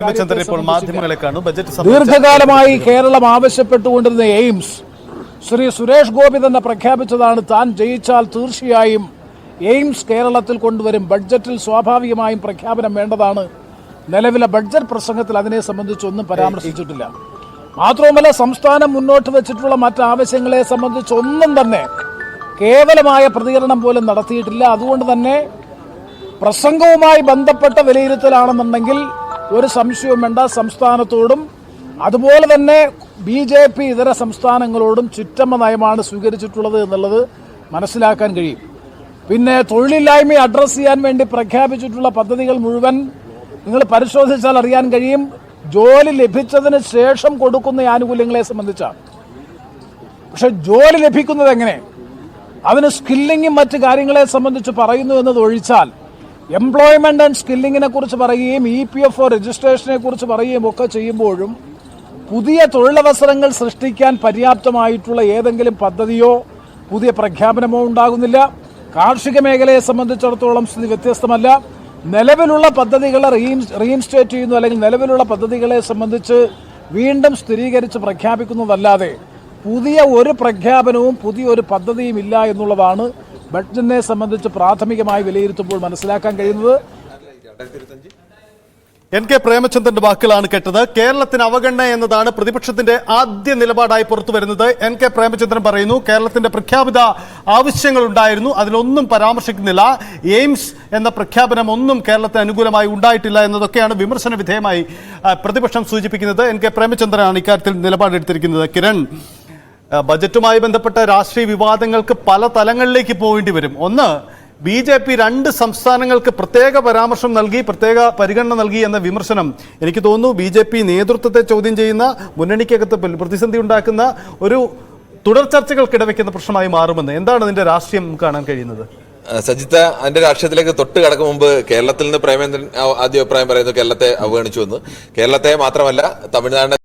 ഇപ്പോൾ മാധ്യമങ്ങളെ കാണും. ബജറ്റ് ദീർഘകാലമായി കേരളം ആവശ്യപ്പെട്ടുകൊണ്ടിരുന്ന എയിംസ് ശ്രീ സുരേഷ് ഗോപി തന്നെ പ്രഖ്യാപിച്ചതാണ്. താൻ ജയിച്ചാൽ തീർച്ചയായും എയിംസ് കേരളത്തിൽ കൊണ്ടുവരും. ബഡ്ജറ്റിൽ സ്വാഭാവികമായും പ്രഖ്യാപനം വേണ്ടതാണ്. നിലവിലെ ബഡ്ജറ്റ് പ്രസംഗത്തിൽ അതിനെ സംബന്ധിച്ചൊന്നും പരാമർശിച്ചിട്ടില്ല. മാത്രവുമല്ല, സംസ്ഥാനം മുന്നോട്ട് വെച്ചിട്ടുള്ള മറ്റ് ആവശ്യങ്ങളെ സംബന്ധിച്ചൊന്നും തന്നെ കേവലമായ പ്രതികരണം പോലും നടത്തിയിട്ടില്ല. അതുകൊണ്ട് തന്നെ പ്രസംഗവുമായി ബന്ധപ്പെട്ട വിലയിരുത്തലാണെന്നുണ്ടെങ്കിൽ ഒരു സംശയവും വേണ്ട. സംസ്ഥാനത്തോടും അതുപോലെ തന്നെ BJP ഇതര സംസ്ഥാനങ്ങളോടും ചുറ്റമ്മ നയമാണ് സ്വീകരിച്ചിട്ടുള്ളത് എന്നുള്ളത് മനസ്സിലാക്കാൻ കഴിയും. പിന്നെ തൊഴിലില്ലായ്മയെ അഡ്രസ് ചെയ്യാൻ വേണ്ടി പ്രഖ്യാപിച്ചിട്ടുള്ള പദ്ധതികൾ മുഴുവൻ നിങ്ങൾ പരിശോധിച്ചാൽ അറിയാൻ കഴിയും ജോലി ലഭിച്ചതിന് ശേഷം കൊടുക്കുന്ന ആനുകൂല്യങ്ങളെ സംബന്ധിച്ചാണ്. പക്ഷെ ജോലി ലഭിക്കുന്നത് എങ്ങനെ, അതിന് സ്കില്ലിങ്ങും മറ്റ് കാര്യങ്ങളെ സംബന്ധിച്ച് പറയുന്നു എന്നത് ഒഴിച്ചാൽ എംപ്ലോയ്മെന്റ് ആൻഡ് സ്കില്ലിങ്ങിനെ കുറിച്ച് പറയുകയും EPFO രജിസ്ട്രേഷനെ കുറിച്ച് പറയുകയും ഒക്കെ ചെയ്യുമ്പോഴും പുതിയ തൊഴിലവസരങ്ങൾ സൃഷ്ടിക്കാൻ പര്യാപ്തമായിട്ടുള്ള ഏതെങ്കിലും പദ്ധതിയോ പുതിയ പ്രഖ്യാപനമോ ഉണ്ടാകുന്നില്ല. കാർഷിക മേഖലയെ സംബന്ധിച്ചിടത്തോളം സ്ഥിതി വ്യത്യസ്തമല്ല. നിലവിലുള്ള പദ്ധതികളെ റീഇൻസ്റ്റേറ്റ് ചെയ്യുന്നു, അല്ലെങ്കിൽ നിലവിലുള്ള പദ്ധതികളെ സംബന്ധിച്ച് വീണ്ടും സ്ഥിരീകരിച്ച് പ്രഖ്യാപിക്കുന്നതല്ലാതെ പുതിയ ഒരു പ്രഖ്യാപനവും പുതിയ ഒരു പദ്ധതിയും ഇല്ല എന്നുള്ളതാണ് ബഡ്ജറ്റിനെ സംബന്ധിച്ച് പ്രാഥമികമായി വിലയിരുത്തുമ്പോൾ മനസ്സിലാക്കാൻ കഴിയുന്നത്. NK പ്രേമചന്ദ്രന്റെ വാക്കുകളാണ് കേട്ടത്. കേരളത്തിന് അവഗണന എന്നതാണ് പ്രതിപക്ഷത്തിന്റെ ആദ്യ നിലപാടായി പുറത്തു വരുന്നത്. NK പ്രേമചന്ദ്രൻ പറയുന്നു കേരളത്തിന്റെ പ്രഖ്യാപിത ആവശ്യങ്ങൾ ഉണ്ടായിരുന്നു, അതിലൊന്നും പരാമർശിക്കുന്നില്ല. എയിംസ് എന്ന പ്രഖ്യാപനം ഒന്നും കേരളത്തിന് അനുകൂലമായി ഉണ്ടായിട്ടില്ല എന്നതൊക്കെയാണ് വിമർശന വിധേയമായി പ്രതിപക്ഷം സൂചിപ്പിക്കുന്നത്. NK പ്രേമചന്ദ്രനാണ് ഇക്കാര്യത്തിൽ നിലപാടെടുത്തിരിക്കുന്നത്. കിരൺ, ബജറ്റുമായി ബന്ധപ്പെട്ട രാഷ്ട്രീയ വിവാദങ്ങൾക്ക് പല തലങ്ങളിലേക്ക് പോകേണ്ടി വരും. ഒന്ന്, BJP രണ്ട് സംസ്ഥാനങ്ങൾക്ക് പ്രത്യേക പരാമർശം നൽകി, പ്രത്യേക പരിഗണന നൽകി എന്ന വിമർശനം എനിക്ക് തോന്നുന്നു BJP നേതൃത്വത്തെ ചോദ്യം ചെയ്യുന്ന, മുന്നണിക്കകത്ത് പ്രതിസന്ധി ഉണ്ടാക്കുന്ന ഒരു തുടർ ചർച്ചകൾക്ക് ഇടവെക്കുന്ന പ്രശ്നമായി മാറുമെന്ന്. എന്താണ് ഇതിന്റെ രാഷ്ട്രീയം കാണാൻ കഴിയുന്നത്? സജിത്ത്, അതിന്റെ രാഷ്ട്രീയത്തിലേക്ക് തൊട്ട് കടക്കും മുമ്പ് കേരളത്തിൽ നിന്ന് പ്രേമേന്ദ്രൻ ആദ്യ അഭിപ്രായം പറയുന്നു കേരളത്തെ അവഗണിച്ചു എന്ന്. കേരളത്തെ മാത്രമല്ല, തമിഴ്നാടിനെ